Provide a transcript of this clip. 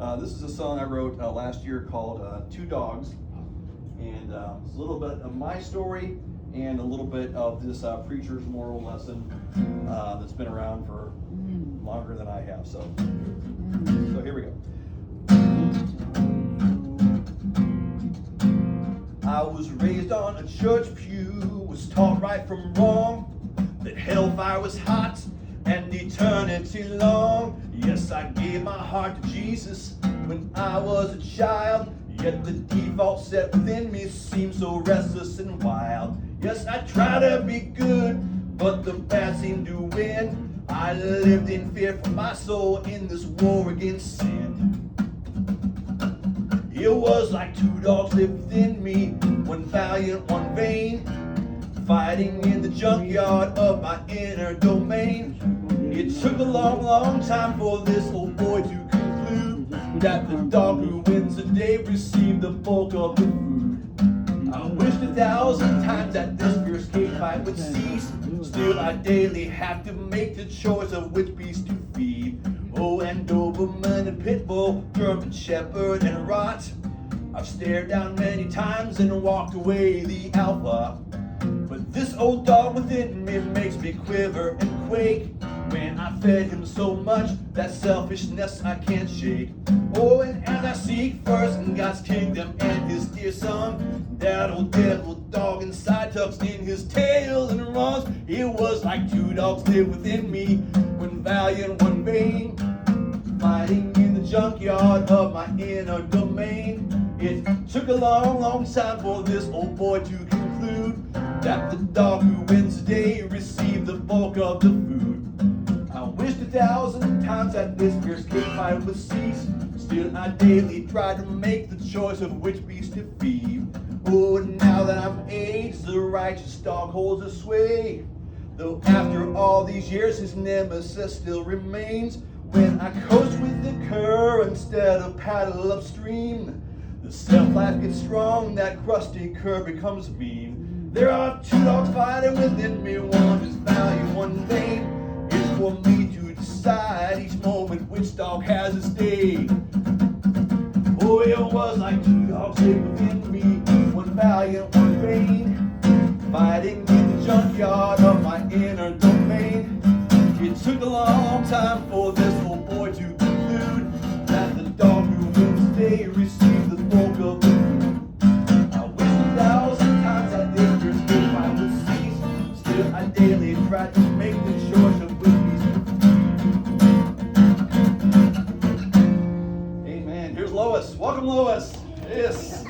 This is a song I wrote last year called Two Dogs. And it's a little bit of my story and a little bit of this preacher's moral lesson that's been around for longer than I have. So here we go. I was raised on a church pew, was taught right from wrong, that hellfire was hot and eternity long. Yes, I gave my heart to Jesus when I was a child, yet the default set within me seemed so restless and wild. Yes, I tried to be good, but the bad seemed to win. I lived in fear for my soul in this war against sin. It was like two dogs lived within me, one valiant, one vain, fighting in the junkyard of my inner domain. It took a long, long time for this old boy to conclude that the dog who wins the day received the bulk of the food. I wished 1,000 times that this fierce cage fight would cease. Still I daily have to make the choice of which beast to feed. Oh, and Doberman and Pitbull, German Shepherd and Rot. I've stared down many times and walked away the alpha. But this old dog within me makes me quiver and quake when I fed him so much that selfishness I can't shake. Oh, and as I seek first in God's kingdom and his dear son, that old devil dog inside tucks in his tail and runs. It was like two dogs lived within me, one valiant, one vain, fighting in the junkyard of my inner domain. It took a long, long time for this old boy to conclude that the dog who wins the day received the bulk of the food. I wished 1,000 times that this fierce cage fight would cease. Still I daily try to make the choice of which beast to feed. Oh, now that I'm aged, the righteous dog holds a sway. Though after all these years his nemesis still remains. When I coast with the current instead of paddle upstream, the self-life gets strong, that crusty curve becomes mean. There are two dogs fighting within me, one is valiant, one vain. It's for me to decide each moment which dog has its day. Oh, it was like two dogs lived within me, one valiant, one vain, fighting in the junkyard of my inner domain. It took a long, long time for this old boy to conclude that the dog who wins the day received the bulk of the food. I wished 1,000 times that this fierce cage fight would cease. Still I daily try to make the choice of which beast to feed. Amen. Here's Lois. Welcome, Lois. Yes.